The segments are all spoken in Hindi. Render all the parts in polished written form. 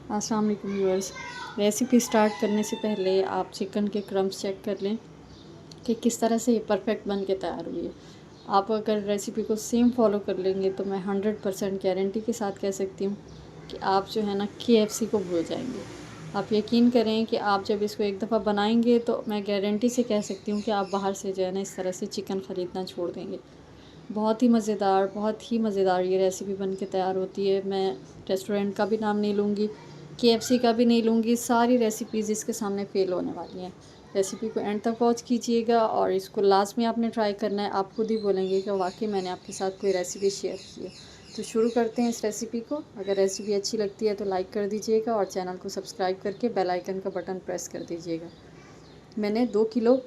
अस्सलाम वालेकुम व्यूअर्स। रेसिपी स्टार्ट करने से पहले आप चिकन के क्रम्स चेक कर लें कि किस तरह से ये परफेक्ट बन के तैयार हुई है। आप अगर रेसिपी को सेम फॉलो कर लेंगे तो मैं 100% गारंटी के साथ कह सकती हूँ कि आप जो है ना KFC को भूल जाएंगे। आप यकीन करें कि आप जब इसको एक दफ़ा बनाएंगे तो मैं गारंटी से कह सकती हूँ कि आप बाहर से जो है ना इस तरह से चिकन ख़रीदना छोड़ देंगे। बहुत ही मज़ेदार ये रेसिपी बन के तैयार होती है। मैं रेस्टोरेंट का भी नाम नहीं लूँगी, KFC का भी नहीं लूँगी। सारी रेसिपीज़ इसके सामने फ़ेल होने वाली हैं। रेसिपी को एंड तक वॉच कीजिएगा और इसको लास्ट में आपने ट्राई करना है। आप खुद ही बोलेंगे कि वाकई मैंने आपके साथ कोई रेसिपी शेयर की है। तो शुरू करते हैं इस रेसिपी को। अगर रेसिपी अच्छी लगती है तो लाइक कर दीजिएगा और चैनल को सब्सक्राइब करके बेल आइकन का बटन प्रेस कर दीजिएगा। मैंने 2 किलो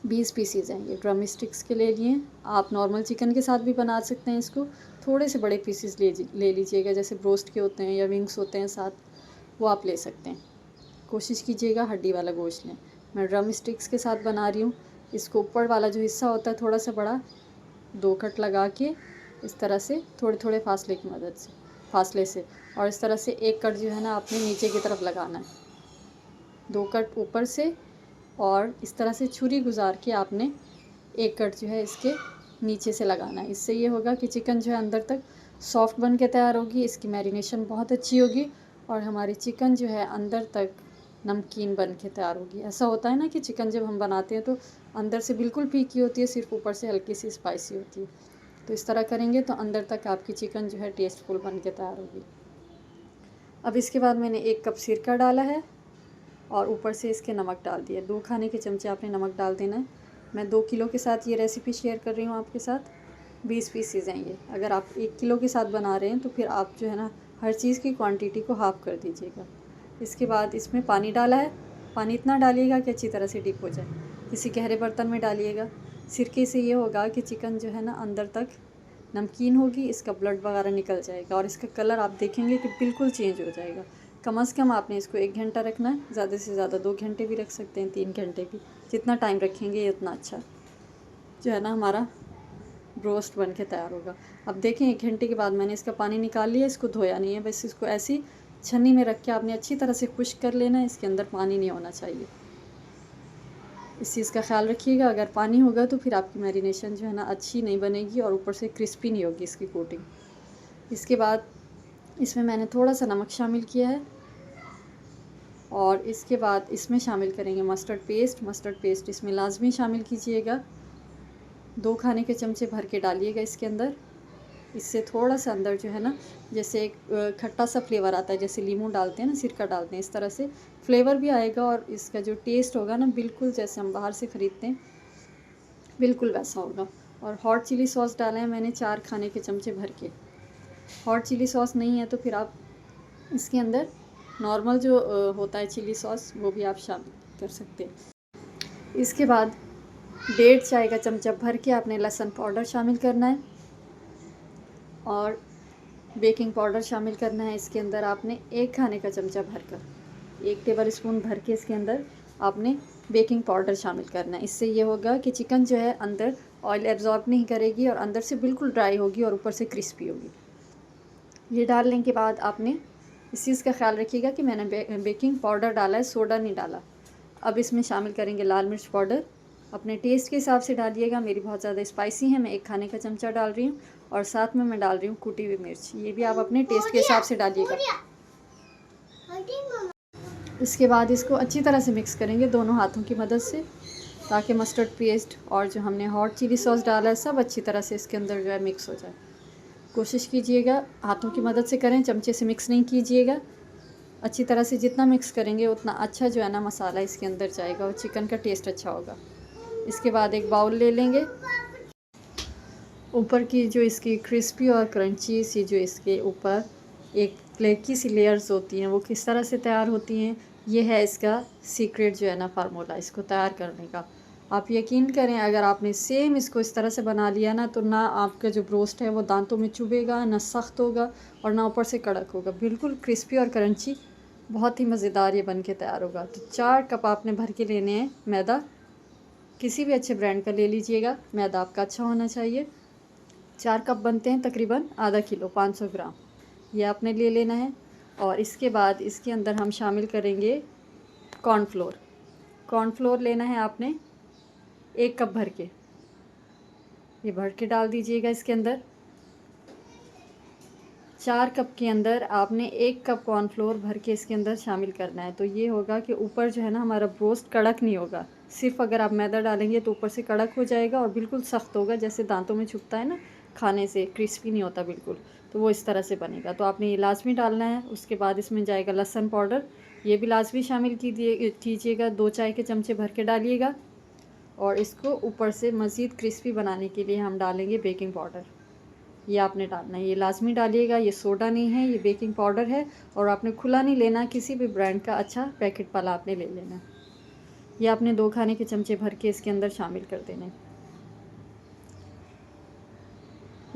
20 पीसीज हैं ये ड्रम स्टिक्स के ले लिए। आप नॉर्मल चिकन के साथ भी बना सकते हैं इसको। थोड़े से बड़े पीसेस ले लीजिएगा, जैसे ब्रोस्ट के होते हैं या विंग्स होते हैं साथ, वो आप ले सकते हैं। कोशिश कीजिएगा हड्डी वाला गोश्त लें। मैं ड्रम स्टिक्स के साथ बना रही हूँ। इसको ऊपर वाला जो हिस्सा होता है थोड़ा सा बड़ा, 2 कट लगा के इस तरह से थोड़े थोड़े फासले से और इस तरह से 1 कट जो है ना आपने नीचे की तरफ लगाना है, 2 कट ऊपर से, और इस तरह से छुरी गुजार के आपने 1 कट जो है इसके नीचे से लगाना है। इससे ये होगा कि चिकन जो है अंदर तक सॉफ्ट बन के तैयार होगी, इसकी मैरिनेशन बहुत अच्छी होगी और हमारी चिकन जो है अंदर तक नमकीन बन के तैयार होगी। ऐसा होता है ना कि चिकन जब हम बनाते हैं तो अंदर से बिल्कुल फीकी होती है, सिर्फ ऊपर से हल्की सी स्पाइसी होती है। तो इस तरह करेंगे तो अंदर तक आपकी चिकन जो है टेस्टफुल बन के तैयार होगी। अब इसके बाद मैंने 1 कप सिरका डाला है और ऊपर से इसके नमक डाल दिया। 2 खाने के चमचे आपने नमक डाल देना है। मैं 2 किलो के साथ ये रेसिपी शेयर कर रही हूँ आपके साथ। 20 पीसीज हैं ये। अगर आप 1 किलो के साथ बना रहे हैं तो फिर आप जो है ना हर चीज़ की क्वांटिटी को हाफ़ कर दीजिएगा। इसके बाद इसमें पानी डाला है। पानी इतना डालिएगा कि अच्छी तरह से डिप हो जाए। किसी गहरे बर्तन में डालिएगा। सिरके से ये होगा कि चिकन जो है ना अंदर तक नमकीन होगी, इसका ब्लड वगैरह निकल जाएगा और इसका कलर आप देखेंगे कि बिल्कुल चेंज हो जाएगा। कम से कम आपने इसको 1 घंटा रखना है, ज़्यादा से ज़्यादा 2 घंटे भी रख सकते हैं, 3 घंटे भी। जितना टाइम रखेंगे उतना अच्छा जो है ना हमारा रोस्ट बन के तैयार होगा। अब देखें 1 घंटे के बाद मैंने इसका पानी निकाल लिया। इसको धोया नहीं है, बस इसको ऐसी छन्नी में रख के आपने अच्छी तरह से खुश्क कर लेना है। इसके अंदर पानी नहीं होना चाहिए, इस चीज़ का ख्याल रखिएगा। अगर पानी होगा तो फिर आपकी मैरिनेशन जो है ना अच्छी नहीं बनेगी और ऊपर से क्रिस्पी नहीं होगी इसकी कोटिंग। इसके बाद इसमें मैंने थोड़ा सा नमक शामिल किया है और इसके बाद इसमें शामिल करेंगे मस्टर्ड पेस्ट। मस्टर्ड पेस्ट इसमें लाजमी शामिल कीजिएगा। 2 खाने के चमचे भर के डालिएगा इसके अंदर। इससे थोड़ा सा अंदर जो है ना जैसे एक खट्टा सा फ्लेवर आता है, जैसे नींबू डालते हैं ना, सिरका डालते हैं, इस तरह से फ्लेवर भी आएगा और इसका जो टेस्ट होगा ना बिल्कुल जैसे हम बाहर से ख़रीदते हैं बिल्कुल वैसा होगा। और हॉट चिली सॉस डाला है मैंने 4 खाने के चमचे भर के। हॉट चिली सॉस नहीं है तो फिर आप इसके अंदर नॉर्मल जो होता है चिली सॉस वो भी आप शामिल कर सकते हैं। इसके बाद 1.5 चाय का चमचा भर के आपने लहसुन पाउडर शामिल करना है और बेकिंग पाउडर शामिल करना है। इसके अंदर आपने 1 खाने का चमचा भरकर 1 टेबल स्पून भर के इसके अंदर आपने बेकिंग पाउडर शामिल करना है। इससे ये होगा कि चिकन जो है अंदर ऑयल एब्जॉर्ब नहीं करेगी और अंदर से बिल्कुल ड्राई होगी और ऊपर से क्रिस्पी होगी। ये डालने के बाद आपने इस चीज़ का ख्याल रखिएगा कि मैंने बेकिंग पाउडर डाला है, सोडा नहीं डाला। अब इसमें शामिल करेंगे लाल मिर्च पाउडर। अपने टेस्ट के हिसाब से डालिएगा। मेरी बहुत ज़्यादा स्पाइसी है, मैं 1 खाने का चमचा डाल रही हूँ और साथ में मैं डाल रही हूँ कुटी हुई मिर्च। ये भी आप अपने टेस्ट के हिसाब से डालिएगा। इसके बाद इसको अच्छी तरह से मिक्स करेंगे दोनों हाथों की मदद से, ताकि मस्टर्ड पेस्ट और जो हमने हॉट चिली सॉस डाला है सब अच्छी तरह से इसके अंदर जो है मिक्स हो जाए। कोशिश कीजिएगा हाथों की मदद से करें, चमचे से मिक्स नहीं कीजिएगा। अच्छी तरह से जितना मिक्स करेंगे उतना अच्छा जो है ना मसाला इसके अंदर जाएगा और चिकन का टेस्ट अच्छा होगा। इसके बाद एक बाउल ले लेंगे। ऊपर की जो इसकी क्रिस्पी और क्रंची सी जो इसके ऊपर एक फ्लेकी सी लेयर्स होती हैं वो किस तरह से तैयार होती हैं, ये है इसका सीक्रेट जो है ना फार्मूला इसको तैयार करने का। आप यकीन करें अगर आपने सेम इसको इस तरह से बना लिया ना तो ना आपका जो ब्रोस्ट है वो दांतों में चुभेगा, ना सख्त होगा और ना ऊपर से कड़क होगा, बिल्कुल क्रिस्पी और क्रंची, बहुत ही मज़ेदार ये बन के तैयार होगा। तो 4 कप आपने भर के लेने हैं मैदा। किसी भी अच्छे ब्रांड का ले लीजिएगा, मैदा आपका अच्छा होना चाहिए। 4 कप बनते हैं तकरीबन आधा किलो 500 ग्राम, ये आपने ले लेना है। और इसके बाद इसके अंदर हम शामिल करेंगे कॉर्नफ्लोर। कॉर्नफ्लोर लेना है आपने 1 कप भर के, ये भर के डाल दीजिएगा इसके अंदर। 4 कप के अंदर आपने 1 कप कॉर्नफ्लोर भर के इसके अंदर शामिल करना है। तो ये होगा कि ऊपर जो है ना हमारा ब्रोस्ट कड़क नहीं होगा। सिर्फ अगर आप मैदा डालेंगे तो ऊपर से कड़क हो जाएगा और बिल्कुल सख्त होगा, जैसे दांतों में चुभता है ना खाने से, क्रिस्पी नहीं होता बिल्कुल, तो वो इस तरह से बनेगा। तो आपने ये लाजमी डालना है। उसके बाद इसमें जाएगा लहसुन पाउडर, ये भी लाजमी शामिल कीजिएगा। 2 चाय के चमचे भर के डालिएगा। और इसको ऊपर से मज़ीद क्रिस्पी बनाने के लिए हम डालेंगे बेकिंग पाउडर, ये आपने डालना है, ये लाजमी डालिएगा। ये सोडा नहीं है, ये बेकिंग पाउडर है। और आपने खुला नहीं लेना, किसी भी ब्रांड का अच्छा पैकेट वाला आपने ले लेना। ये आपने 2 खाने के चमचे भर के इसके अंदर शामिल कर देना है।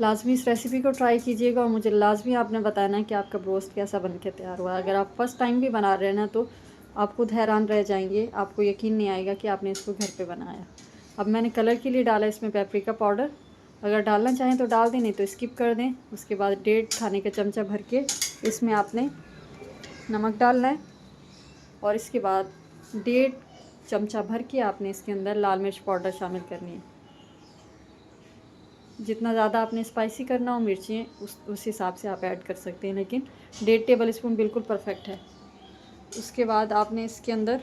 लाजमी इस रेसिपी को ट्राई कीजिएगा और मुझे लाजमी आपने बताना है कि आपका ब्रोस्ट कैसा बन के तैयार हुआ। अगर आप फर्स्ट टाइम भी बना रहे हैं ना तो आप खुद हैरान रह जाएंगे, आपको यकीन नहीं आएगा कि आपने इसको घर पे बनाया। अब मैंने कलर के लिए डाला इसमें पेपरिका पाउडर, अगर डालना चाहें तो डाल दें, नहीं तो स्किप कर दें। उसके बाद 1.5 खाने का चमचा भर के इसमें आपने नमक डालना है। और इसके बाद 1.5 चमचा भर के आपने इसके अंदर लाल मिर्च पाउडर शामिल करनी है। जितना ज़्यादा आपने स्पाइसी करना हो मिर्चियाँ उस हिसाब से आप ऐड कर सकते हैं, लेकिन 1.5 टेबल स्पून बिल्कुल परफेक्ट है। उसके बाद आपने इसके अंदर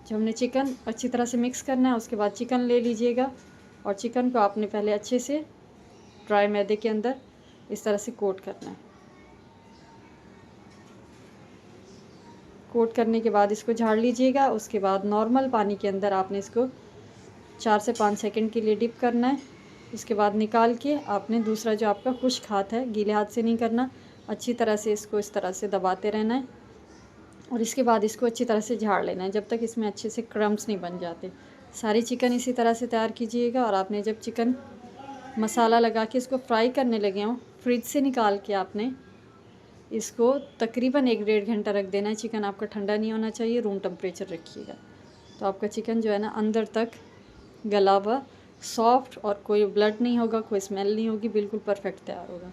जो हमने चिकन अच्छी तरह से मिक्स करना है, उसके बाद चिकन ले लीजिएगा और चिकन को आपने पहले अच्छे से ड्राई मैदे के अंदर इस तरह से कोट करना है। कोट करने के बाद इसको झाड़ लीजिएगा। उसके बाद नॉर्मल पानी के अंदर आपने इसको 4 से 5 सेकंड के लिए डिप करना है। इसके बाद निकाल के आपने दूसरा जो आपका खुश्क हाथ है, गीले हाथ से नहीं करना, अच्छी तरह से इसको इस तरह से दबाते रहना है। और इसके बाद इसको अच्छी तरह से झाड़ लेना है जब तक इसमें अच्छे से क्रम्स नहीं बन जाते। सारी चिकन इसी तरह से तैयार कीजिएगा। और आपने जब चिकन मसाला लगा के इसको फ्राई करने लगे हों, फ्रिज से निकाल के आपने इसको तकरीबन 1-1.5 घंटा रख देना है। चिकन आपका ठंडा नहीं होना चाहिए, रूम टेम्परेचर रखिएगा। तो आपका चिकन जो है ना अंदर तक गला हुआ, सॉफ्ट, और कोई ब्लड नहीं होगा, कोई स्मेल नहीं होगी, बिल्कुल परफेक्ट तैयार होगा।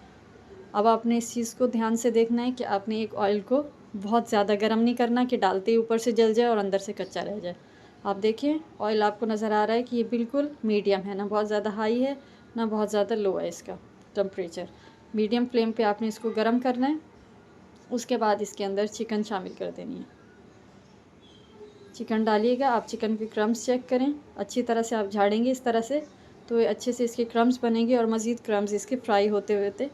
अब आपने इस चीज़ को ध्यान से देखना है कि आपने एक ऑयल को बहुत ज़्यादा गर्म नहीं करना कि डालते ही ऊपर से जल जाए और अंदर से कच्चा रह जाए। आप देखिए ऑयल आपको नज़र आ रहा है कि ये बिल्कुल मीडियम है, ना बहुत ज़्यादा हाई है ना बहुत ज़्यादा लो है। इसका टेम्परेचर मीडियम फ्लेम पे आपने इसको गर्म करना है। उसके बाद इसके अंदर चिकन शामिल कर देनी है। चिकन डालिएगा। आप चिकन के क्रम्स चेक करें, अच्छी तरह से आप झाड़ेंगे इस तरह से तो ये अच्छे से इसके क्रम्स बनेंगे और मज़ीद क्रम्स इसके फ्राई होते होते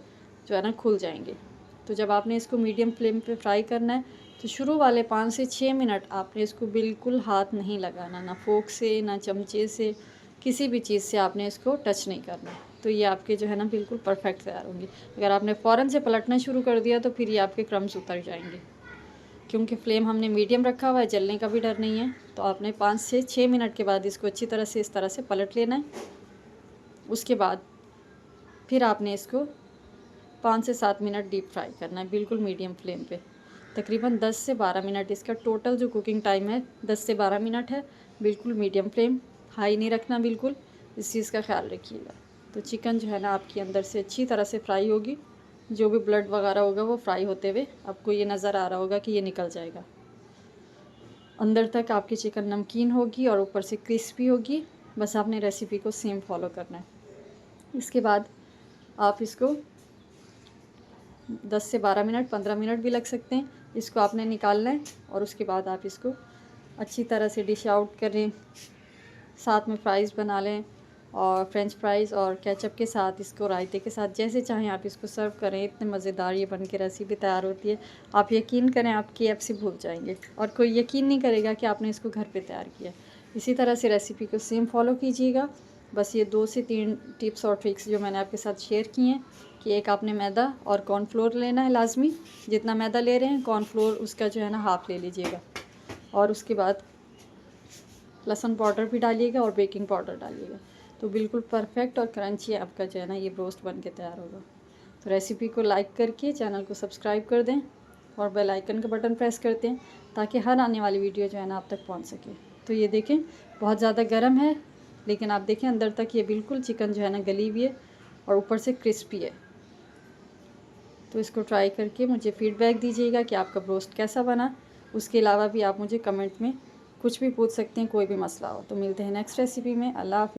जो है ना खुल जाएंगे। तो जब आपने इसको मीडियम फ्लेम पे फ्राई करना है तो शुरू वाले 5 से 6 मिनट आपने इसको बिल्कुल हाथ नहीं लगाना, ना फोक से ना चमचे से, किसी भी चीज़ से आपने इसको टच नहीं करना। तो ये आपके जो है ना बिल्कुल परफेक्ट तैयार होंगे। अगर आपने फ़ौरन से पलटना शुरू कर दिया तो फिर ये आपके क्रम्स उतर जाएंगे। क्योंकि फ्लेम हमने मीडियम रखा हुआ है, जलने का भी डर नहीं है। तो आपने 5 से 6 मिनट के बाद इसको अच्छी तरह से इस तरह से पलट लेना है। उसके बाद फिर आपने इसको 5 से 7 मिनट डीप फ्राई करना है, बिल्कुल मीडियम फ्लेम पे। तकरीबन 10 से 12 मिनट इसका टोटल जो कुकिंग टाइम है 10 से 12 मिनट है। बिल्कुल मीडियम फ्लेम, हाई नहीं रखना बिल्कुल, इस चीज़ का ख्याल रखिएगा। तो चिकन जो है ना आपकी अंदर से अच्छी तरह से फ्राई होगी, जो भी ब्लड वगैरह होगा वो फ्राई होते हुए आपको ये नज़र आ रहा होगा कि ये निकल जाएगा। अंदर तक आपकी चिकन नमकीन होगी और ऊपर से क्रिस्पी होगी। बस आपने रेसिपी को सेम फॉलो करना है। इसके बाद आप इसको 10 से 12 मिनट, 15 मिनट भी लग सकते हैं, इसको आपने निकालना है। और उसके बाद आप इसको अच्छी तरह से डिश आउट करें, साथ में फ्राइज़ बना लें और फ्रेंच फ्राइज़ और केचप के साथ, इसको रायते के साथ, जैसे चाहें आप इसको सर्व करें। इतने मज़ेदार ये बन के रेसिपी तैयार होती है, आप यकीन करें आप KFC भूल जाएंगे और कोई यकीन नहीं करेगा कि आपने इसको घर पे तैयार किया। इसी तरह से रेसिपी को सेम फॉलो कीजिएगा। बस ये 2 से 3 टिप्स और ट्रिक्स जो मैंने आपके साथ शेयर की हैं कि एक आपने मैदा और कॉर्नफ्लोर लेना है लाजमी, जितना मैदा ले रहे हैं कॉर्नफ्लोर उसका जो है ना हाफ़ ले लीजिएगा। और उसके बाद लहसुन पाउडर भी डालिएगा और बेकिंग पाउडर डालिएगा। तो बिल्कुल परफेक्ट और क्रंची आपका जो है ना ये रोस्ट बन के तैयार होगा। तो रेसिपी को लाइक करके चैनल को सब्सक्राइब कर दें और बेल आइकन का बटन प्रेस करते हैं ताकि हर आने वाली वीडियो जो है ना आप तक पहुंच सके। तो ये देखें बहुत ज़्यादा गर्म है, लेकिन आप देखें अंदर तक ये बिल्कुल चिकन जो है ना गली हुई है और ऊपर से क्रिस्पी है। तो इसको ट्राई करके मुझे फ़ीडबैक दीजिएगा कि आपका ब्रोस्ट कैसा बना। उसके अलावा भी आप मुझे कमेंट में कुछ भी पूछ सकते हैं, कोई भी मसला हो। तो मिलते हैं नेक्स्ट रेसिपी में। अल्लाह हाफ़िज़।